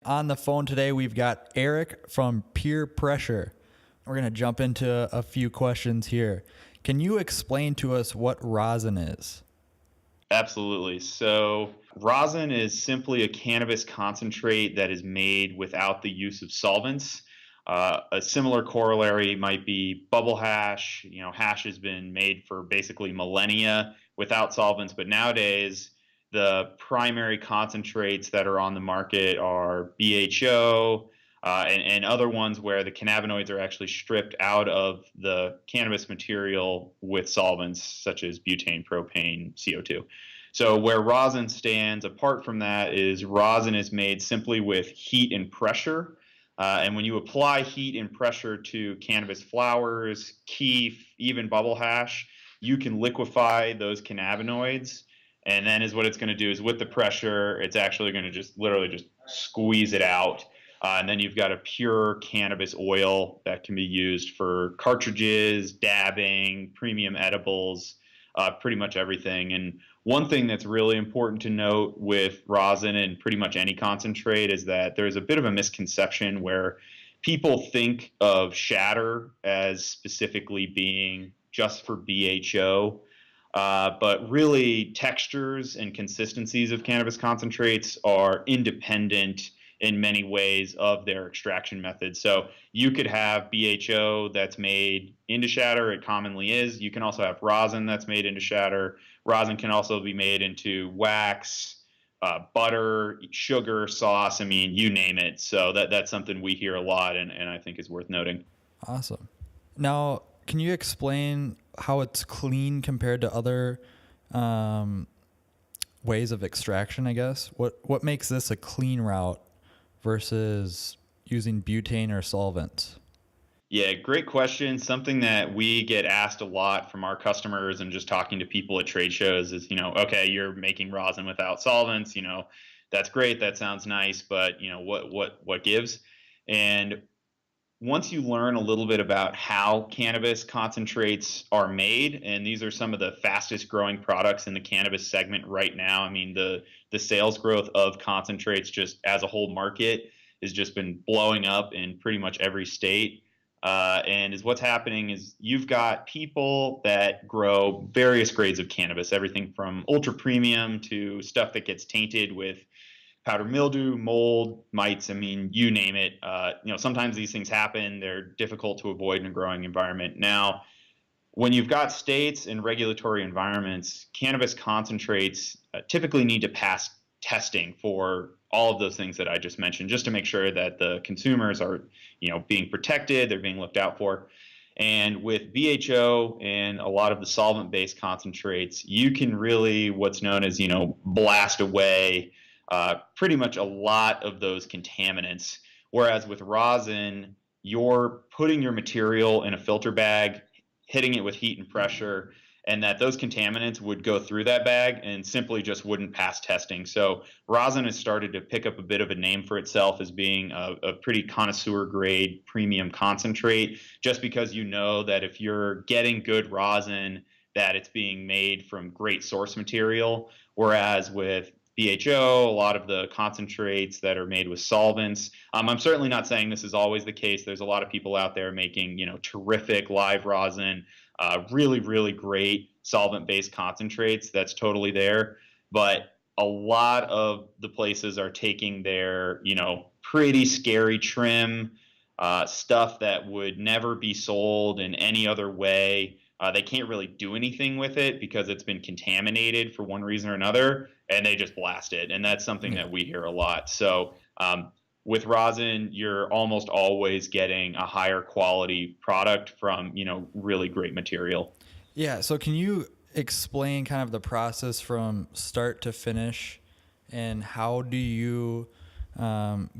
On the phone today, we've got Eric from Peer Pressure. We're going to jump into a few questions here. Can you explain to us what rosin is? Absolutely. So, rosin is simply a cannabis concentrate that is made without the use of solvents. A similar corollary might be bubble hash. Hash has been made for basically millennia without solvents, but nowadays the primary concentrates that are on the market are BHO and other ones where the cannabinoids are actually stripped out of the cannabis material with solvents such as butane, propane, CO2. So where rosin stands apart from that is rosin is made simply with heat and pressure. And when you apply heat and pressure to cannabis flowers, keef, even bubble hash, you can liquefy those cannabinoids. And then is what it's going to do is with the pressure, it's actually going to just literally just squeeze it out. And then you've got a pure cannabis oil that can be used for cartridges, dabbing, premium edibles, pretty much everything. And one thing that's really important to note with rosin and pretty much any concentrate is that there's a bit of a misconception where people think of shatter as specifically being just for BHO. But really, textures and consistencies of cannabis concentrates are independent in many ways of their extraction method. So you could have BHO that's made into shatter. It commonly is. You can also have rosin that's made into shatter. Rosin can also be made into wax, butter, sugar, sauce. I mean, you name it. So that's something we hear a lot and I think is worth noting. Awesome. Now, can you explain how it's clean compared to other ways of extraction, I guess? What makes this a clean route versus using butane or solvents? Yeah, great question. Something that we get asked a lot from our customers and just talking to people at trade shows is, okay, you're making rosin without solvents, that's great, that sounds nice, but what gives? And once you learn a little bit about how cannabis concentrates are made, and these are some of the fastest growing products in the cannabis segment right now. I mean, the sales growth of concentrates just as a whole market has just been blowing up in pretty much every state. And is what's happening is you've got people that grow various grades of cannabis, everything from ultra premium to stuff that gets tainted with powder mildew, mold, mites. I mean, you name it. Sometimes these things happen. They're difficult to avoid in a growing environment. Now, when you've got states and regulatory environments, cannabis concentrates typically need to pass testing for all of those things that I just mentioned, just to make sure that the consumers are, being protected, they're being looked out for. And with BHO and a lot of the solvent-based concentrates, you can really, what's known as, blast away pretty much a lot of those contaminants. Whereas with rosin, you're putting your material in a filter bag, hitting it with heat and pressure, and that those contaminants would go through that bag and simply just wouldn't pass testing. So rosin has started to pick up a bit of a name for itself as being a pretty connoisseur grade premium concentrate, just because you know that if you're getting good rosin, that it's being made from great source material. Whereas with BHO, a lot of the concentrates that are made with solvents. I'm certainly not saying this is always the case. There's a lot of people out there making, terrific live rosin, really, really great solvent-based concentrates. That's totally there. But a lot of the places are taking their, pretty scary trim, stuff that would never be sold in any other way. They can't really do anything with it because it's been contaminated for one reason or another, and they just blast it. And that's something that we hear a lot. So with rosin, you're almost always getting a higher quality product from, really great material. Yeah. So can you explain kind of the process from start to finish, and how do you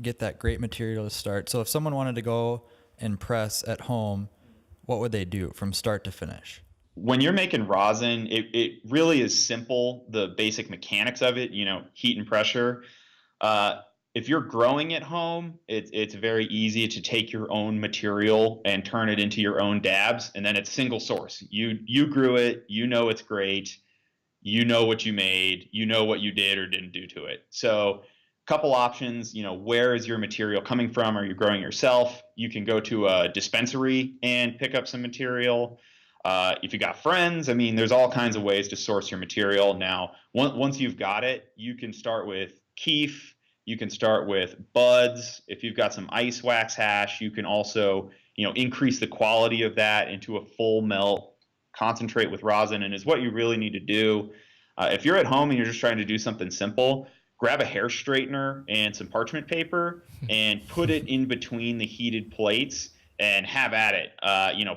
get that great material to start? So if someone wanted to go and press at home, what would they do from start to finish? When you're making rosin, it really is simple. The basic mechanics of it, heat and pressure. If you're growing at home, it's very easy to take your own material and turn it into your own dabs, and then it's single source. You grew it, it's great, what you made, what you did or didn't do to it. So couple options. Where is your material coming from? Are you growing yourself? You can go to a dispensary and pick up some material. If you got friends, I mean, there's all kinds of ways to source your material. Now, once you've got it, you can start with keef. You can start with buds. If you've got some ice wax hash, you can also, increase the quality of that into a full melt concentrate with rosin, and is what you really need to do. If you're at home and you're just trying to do something simple, grab a hair straightener and some parchment paper and put it in between the heated plates and have at it.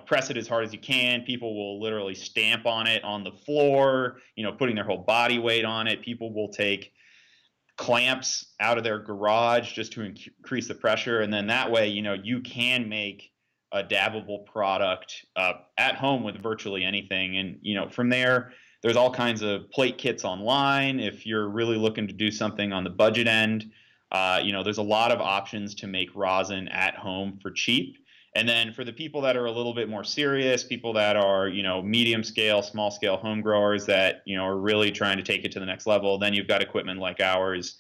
Press it as hard as you can. People will literally stamp on it on the floor, putting their whole body weight on it. People will take clamps out of their garage just to increase the pressure. And then that way, you can make a dabbable product at home with virtually anything. And, from there's all kinds of plate kits online. If you're really looking to do something on the budget end, there's a lot of options to make rosin at home for cheap. And then for the people that are a little bit more serious, people that are, medium scale, small scale home growers that, are really trying to take it to the next level, then you've got equipment like ours,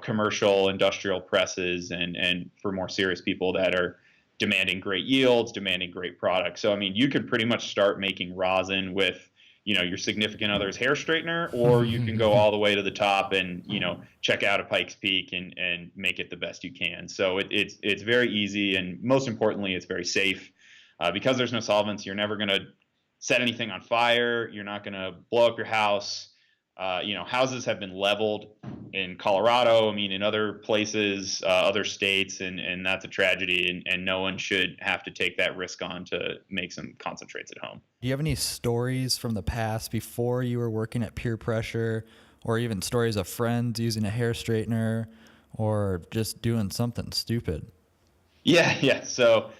commercial industrial presses, and for more serious people that are demanding great yields, demanding great products. So, I mean, you could pretty much start making rosin with, your significant other's hair straightener, or you can go all the way to the top and, check out a Pikes Peak and make it the best you can. So it's very easy. And most importantly, it's very safe because there's no solvents. You're never going to set anything on fire. You're not going to blow up your house. Houses have been leveled in Colorado. I mean, in other places, other states, and that's a tragedy. And no one should have to take that risk on to make some concentrates at home. Do you have any stories from the past before you were working at Pure Pressure, or even stories of friends using a hair straightener or just doing something stupid? Yeah. So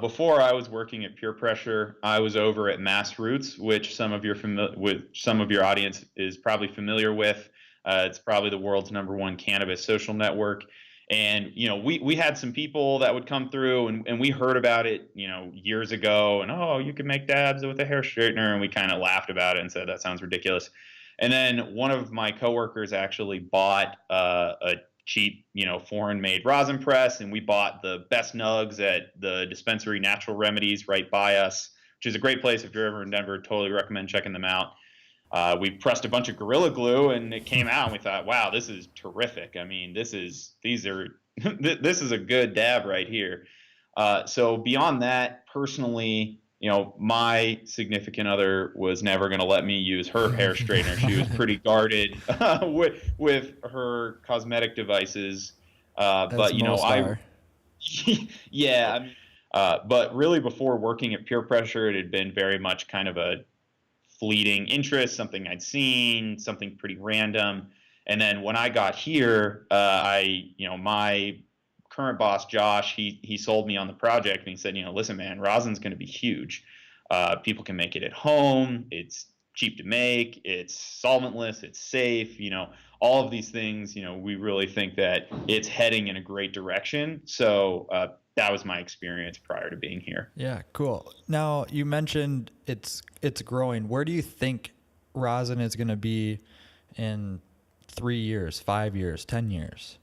before I was working at Pure Pressure, I was over at MassRoots, which some of your audience is probably familiar with. It's probably the world's #1 cannabis social network. And, we had some people that would come through and we heard about it, years ago, and, oh, you can make dabs with a hair straightener. And we kind of laughed about it and said, that sounds ridiculous. And then one of my coworkers actually bought a cheap, foreign made rosin press. And we bought the best nugs at the dispensary Natural Remedies right by us, which is a great place. If you're ever in Denver, totally recommend checking them out. We pressed a bunch of Gorilla Glue and it came out, and we thought, wow, this is terrific. I mean, this is a good dab right here. So beyond that, personally, my significant other was never going to let me use her hair straightener. She was pretty guarded with her cosmetic devices. But yeah. I mean, but really, before working at Pure Pressure, it had been very much kind of a fleeting interest, something I'd seen, something pretty random. And then when I got here, my current boss, Josh, he sold me on the project, and he said, listen, man, rosin's going to be huge. People can make it at home. It's cheap to make. It's solventless. It's safe. All of these things, we really think that it's heading in a great direction. So that was my experience prior to being here. Yeah, cool. Now, you mentioned it's growing. Where do you think rosin is going to be in 3 years, 5 years, 10 years?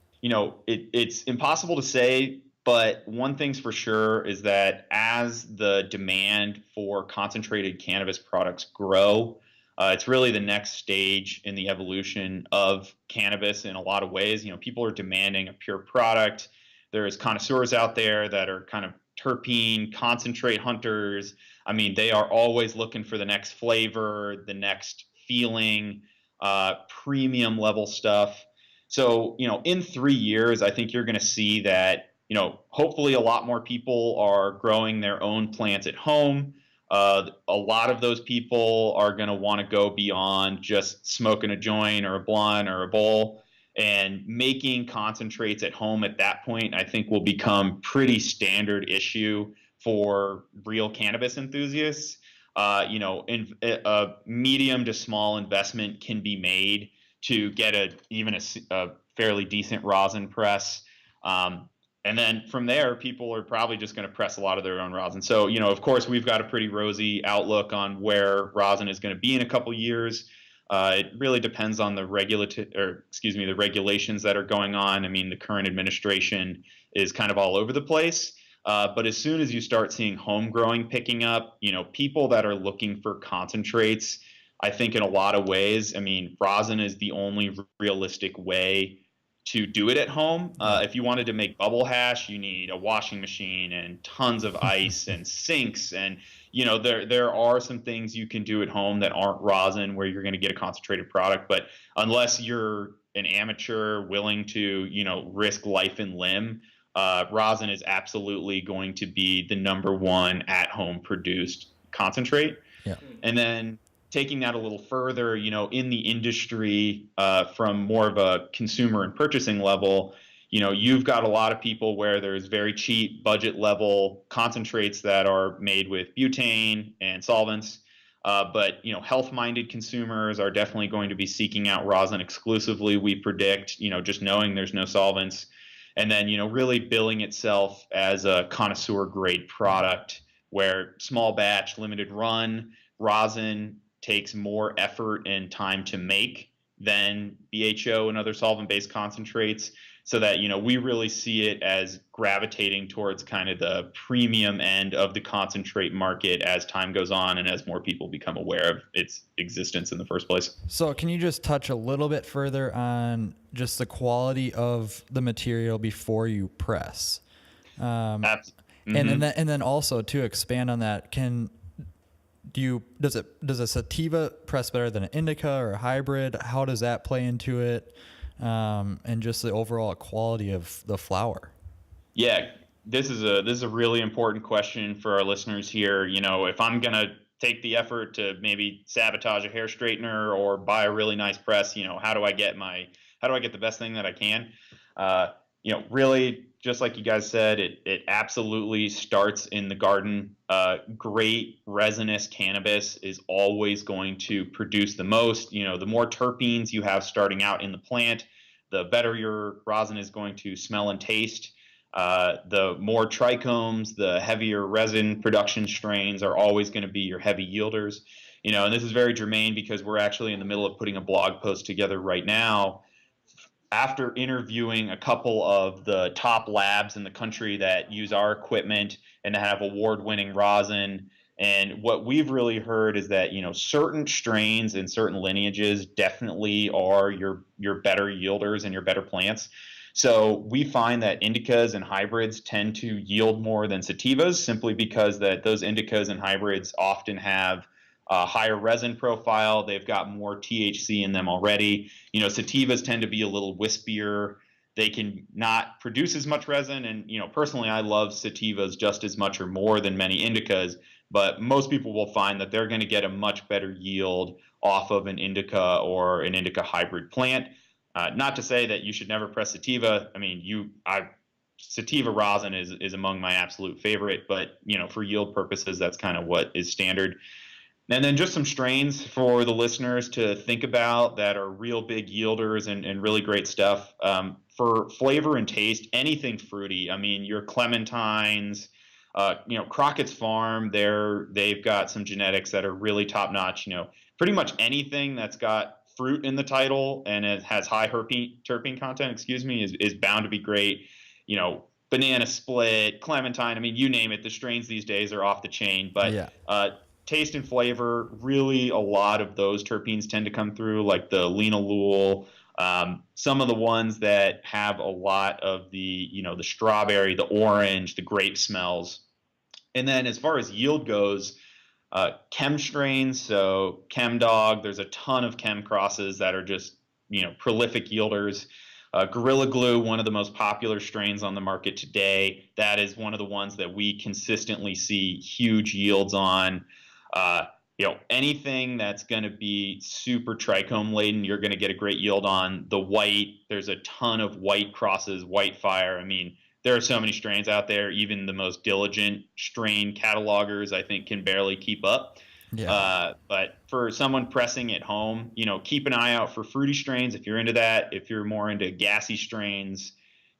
It's impossible to say, but one thing's for sure is that as the demand for concentrated cannabis products grow, it's really the next stage in the evolution of cannabis in a lot of ways. People are demanding a pure product. There's connoisseurs out there that are kind of terpene concentrate hunters. I mean, they are always looking for the next flavor, the next feeling, premium level stuff. So, in 3 years, I think you're going to see that, hopefully a lot more people are growing their own plants at home. A lot of those people are going to want to go beyond just smoking a joint or a blunt or a bowl. And making concentrates at home at that point, I think, will become pretty standard issue for real cannabis enthusiasts. A medium to small investment can be made to get even a fairly decent rosin press. And then from there, people are probably just going to press a lot of their own rosin. So, of course, we've got a pretty rosy outlook on where rosin is going to be in a couple years. It really depends on the the regulations that are going on. I mean, the current administration is kind of all over the place. But as soon as you start seeing home growing picking up, people that are looking for concentrates, I think in a lot of ways, I mean, rosin is the only realistic way to do it at home. If you wanted to make bubble hash, you need a washing machine and tons of ice and sinks. And, there are some things you can do at home that aren't rosin where you're going to get a concentrated product. But unless you're an amateur willing to, risk life and limb, rosin is absolutely going to be the number one at home produced concentrate. Yeah. And then taking that a little further, in the industry, from more of a consumer and purchasing level, you've got a lot of people where there's very cheap budget level concentrates that are made with butane and solvents. But health-minded consumers are definitely going to be seeking out rosin exclusively, we predict, just knowing there's no solvents. And then, really billing itself as a connoisseur grade product where small batch, limited run, rosin takes more effort and time to make than BHO and other solvent-based concentrates, so that, we really see it as gravitating towards kind of the premium end of the concentrate market as time goes on and as more people become aware of its existence in the first place. So can you just touch a little bit further on just the quality of the material before you press? Mm-hmm. And then also to expand on that, does a sativa press better than an indica or a hybrid? How does that play into it? And just the overall quality of the flower. Yeah, this is a really important question for our listeners here. If I'm gonna take the effort to maybe sabotage a hair straightener or buy a really nice press, how do I get the best thing that I can? Really, just like you guys said, it absolutely starts in the garden. Great resinous cannabis is always going to produce the most. The more terpenes you have starting out in the plant, the better your rosin is going to smell and taste. The more trichomes, the heavier resin production strains are always going to be your heavy yielders. And this is very germane because we're actually in the middle of putting a blog post together right now after interviewing a couple of the top labs in the country that use our equipment and that have award-winning rosin. And what we've really heard is that, certain strains and certain lineages definitely are your better yielders and your better plants. So we find that indicas and hybrids tend to yield more than sativas simply because that those indicas and hybrids often have a higher resin profile. They've got more THC in them already. Sativas tend to be a little wispier. They can not produce as much resin. And, personally, I love sativas just as much or more than many indicas. But most people will find that they're going to get a much better yield off of an indica or an indica hybrid plant. Not to say that you should never press sativa. I mean, sativa rosin is among my absolute favorite, but for yield purposes, that's kind of what is standard. And then just some strains for the listeners to think about that are real big yielders and really great stuff. For flavor and taste, anything fruity. I mean, your clementines, Crockett's Farm, they've got some genetics that are really top notch. Pretty much anything that's got fruit in the title and it has high terpene content, is bound to be great. Banana split, clementine. I mean, you name it. The strains these days are off the chain, but yeah. Taste and flavor, really a lot of those terpenes tend to come through, like the linalool. Some of the ones that have a lot of the strawberry, the orange, the grape smells. And then as far as yield goes, chem strains, so Chem Dog, there's a ton of chem crosses that are just, prolific yielders. Gorilla Glue, one of the most popular strains on the market today, that is one of the ones that we consistently see huge yields on. Anything that's going to be super trichome laden, you're going to get a great yield on. The white, there's a ton of white crosses, white fire. I mean, there are so many strains out there. Even the most diligent strain catalogers, I think, can barely keep up. Yeah. But for someone pressing at home, keep an eye out for fruity strains if you're into that. If you're more into gassy strains,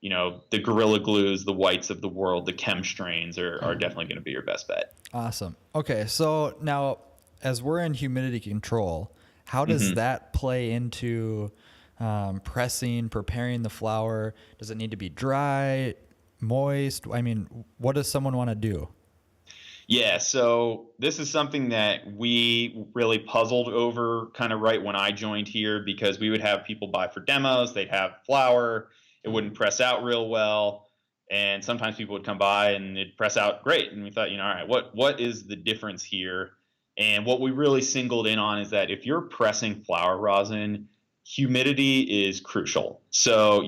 the Gorilla Glues, the whites of the world, the chem strains are definitely going to be your best bet. Awesome. Okay, so now as we're in humidity control, How does that play into pressing, preparing the flour? Does it need to be dry, moist? I mean, what does someone want to do? Yeah, so this is something that we really puzzled over kind of right when I joined here, because we would have people buy for demos, they'd have flour, it wouldn't press out real well, and sometimes people would come by and it'd press out great, and we thought, all right, what is the difference here? And what we really singled in on is that if you're pressing flour rosin, humidity is crucial. So,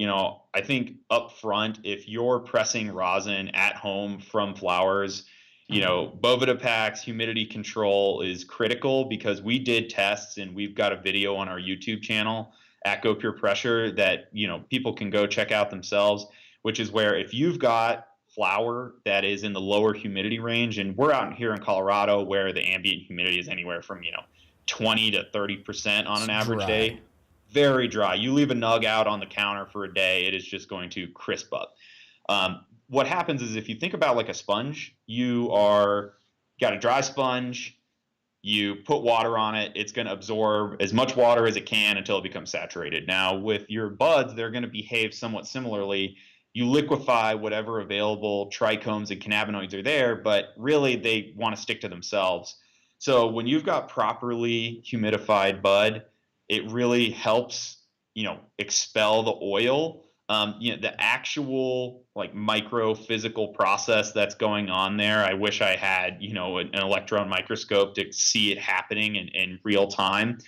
I think up front, if you're pressing rosin at home from flours, Boveda packs, humidity control is critical, because we did tests and we've got a video on our YouTube channel at Go Pure Pressure that, people can go check out themselves, which is where if you've got flour that is in the lower humidity range, and we're out here in Colorado where the ambient humidity is anywhere from, 20 to 30% on an average day, very dry. You leave a nug out on the counter for a day, it is just going to crisp up. What happens is, if you think about like a sponge, got a dry sponge, you put water on it, it's going to absorb as much water as it can until it becomes saturated. Now, with your buds, they're going to behave somewhat similarly. You liquefy whatever available trichomes and cannabinoids are there, but really they want to stick to themselves. So when you've got properly humidified bud, it really helps, expel the oil. The actual like micro physical process that's going on there, I wish I had, an electron microscope to see it happening in real time.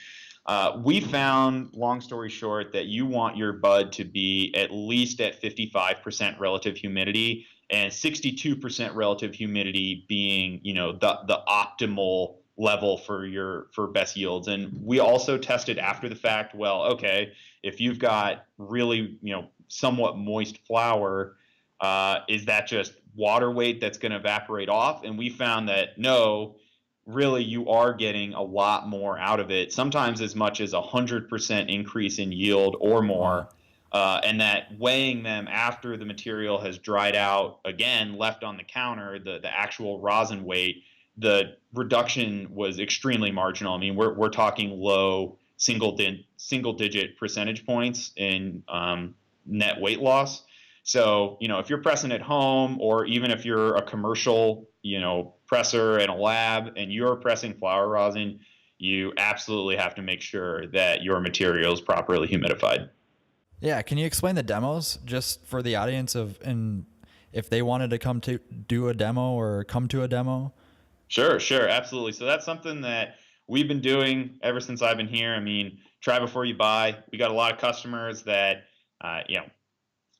We found, long story short, that you want your bud to be at least at 55% relative humidity, and 62% relative humidity being, the optimal level for best yields. And we also tested after the fact, well, okay, if you've got really, somewhat moist flour, is that just water weight that's going to evaporate off? And we found that no, really you are getting a lot more out of it, sometimes as much as 100% increase in yield or more. And that weighing them after the material has dried out, again, left on the counter, the actual rosin weight, the reduction was extremely marginal. I mean, we're talking low single digit percentage points in net weight loss. So, if you're pressing at home, or even if you're a commercial, presser in a lab and you're pressing flour rosin, you absolutely have to make sure that your material is properly humidified. Yeah. Can you explain the demos just for the audience and if they wanted to come to do a demo or come to a demo? Sure, absolutely. So that's something that we've been doing ever since I've been here. I mean, try before you buy. We got a lot of customers that,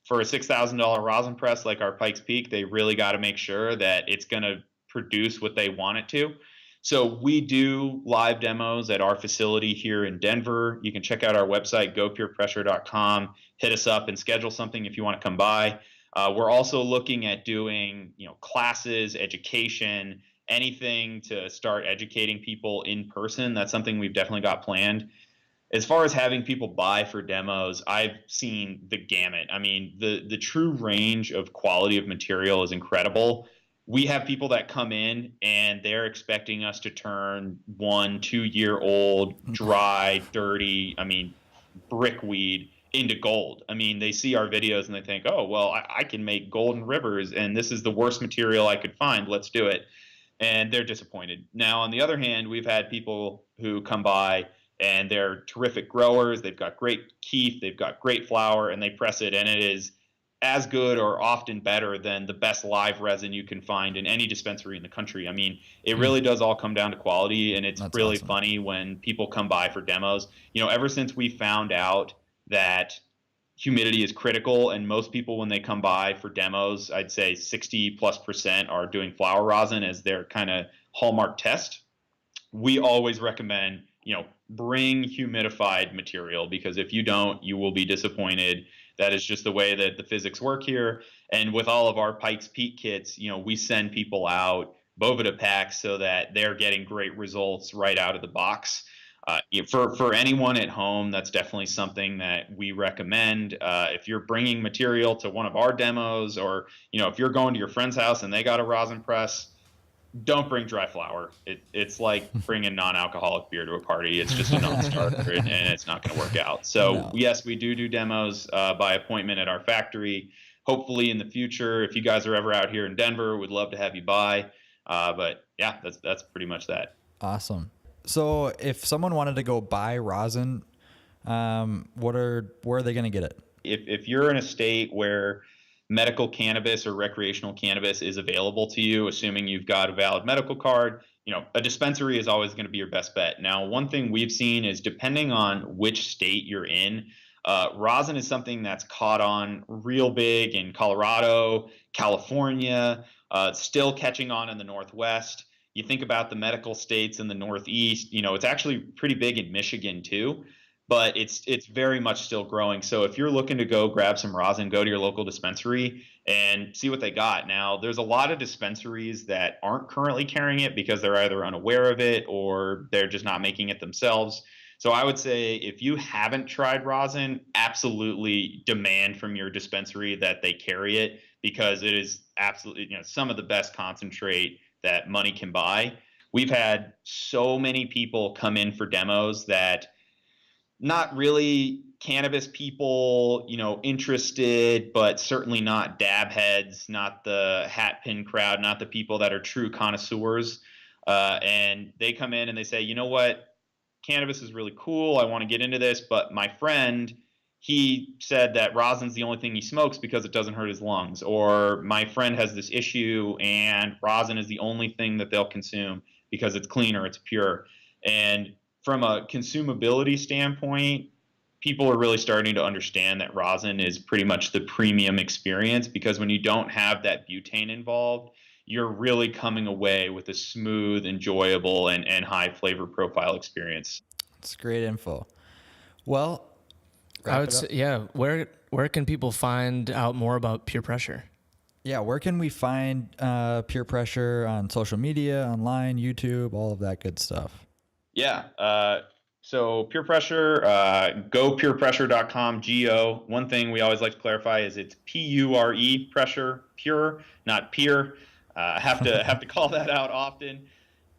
for a $6,000 rosin press like our Pikes Peak, they really got to make sure that it's going to produce what they want it to. So we do live demos at our facility here in Denver. You can check out our website, gopurepressure.com. Hit us up and schedule something if you want to come by. We're also looking at doing, classes, education, anything to start educating people in person. That's something we've definitely got planned. As far as having people buy for demos, I've seen the gamut. I mean, the true range of quality of material is incredible. We have people that come in and they're expecting us to turn 1-2-year-old, dry, dirty, brickweed into gold. I mean, they see our videos and they think, oh, well, I can make golden rivers and this is the worst material I could find. Let's do it. And they're disappointed. Now, on the other hand, we've had people who come by and they're terrific growers. They've got great keef, they've got great flour, and they press it, and it is as good or often better than the best live resin you can find in any dispensary in the country. I mean, it really does all come down to quality, and it's really awesome. Funny when people come by for demos. Ever since we found out that humidity is critical, and most people when they come by for demos, I'd say 60+% are doing flour rosin as their kind of hallmark test. We always recommend, bring humidified material, because if you don't, you will be disappointed. That is just the way that the physics work here. And with all of our Pikes Peak kits, we send people out Boveda packs so that they're getting great results right out of the box. For anyone at home, that's definitely something that we recommend. If you're bringing material to one of our demos, or if you're going to your friend's house and they got a rosin press, don't bring dry flower. It's like bringing non-alcoholic beer to a party. It's just a non-starter, and it's not going to work out. So No. yes, we do demos by appointment at our factory. Hopefully in the future, if you guys are ever out here in Denver, we'd love to have you by. But yeah, that's pretty much that. Awesome. So if someone wanted to go buy rosin, where are they going to get it? If you're in a state where medical cannabis or recreational cannabis is available to you, assuming you've got a valid medical card, a dispensary is always going to be your best bet. Now, one thing we've seen is depending on which state you're in, rosin is something that's caught on real big in Colorado, California, still catching on in the Northwest. You think about the medical states in the Northeast, it's actually pretty big in Michigan too. But it's very much still growing. So if you're looking to go grab some rosin, go to your local dispensary and see what they got. Now, there's a lot of dispensaries that aren't currently carrying it because they're either unaware of it or they're just not making it themselves. So I would say if you haven't tried rosin, absolutely demand from your dispensary that they carry it, because it is absolutely, some of the best concentrate that money can buy. We've had so many people come in for demos that not really cannabis people, interested, but certainly not dab heads, not the hat pin crowd, not the people that are true connoisseurs. And they come in and they say, you know what, cannabis is really cool. I want to get into this, but my friend, he said that rosin's the only thing he smokes because it doesn't hurt his lungs. Or my friend has this issue and rosin is the only thing that they'll consume because it's cleaner, it's pure. And from a consumability standpoint, people are really starting to understand that rosin is pretty much the premium experience, because when you don't have that butane involved, you're really coming away with a smooth, enjoyable, and high flavor profile experience. It's great info. Well, I would say, yeah. Where can people find out more about Pure Pressure? Yeah, where can we find Pure Pressure on social media, online, YouTube, all of that good stuff? Yeah. So Pure Pressure, go purepressure.com, Go. One thing we always like to clarify is it's Pure pressure, pure, not peer. Have to call that out often.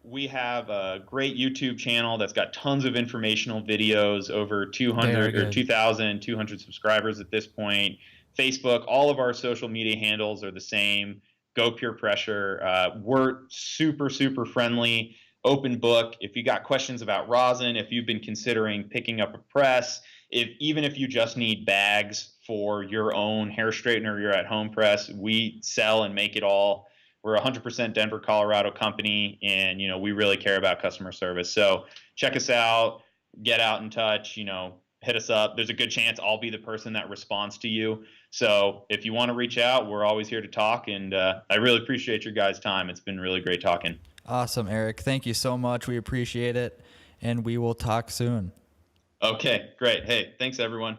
We have a great YouTube channel that's got tons of informational videos, over 200 or 2,200 subscribers at this point. Facebook, all of our social media handles are the same. Go Pure Pressure. We're super, super friendly. Open book. If you got questions about rosin, if you've been considering picking up a press, even if you just need bags for your own hair straightener or your at-home press, we sell and make it all. We're a 100% Denver, Colorado company, and we really care about customer service. So check us out, get out in touch, hit us up. There's a good chance I'll be the person that responds to you. So if you want to reach out, we're always here to talk, and I really appreciate your guys' time. It's been really great talking. Awesome, Eric. Thank you so much. We appreciate it, and we will talk soon. Okay, great. Hey, thanks, everyone.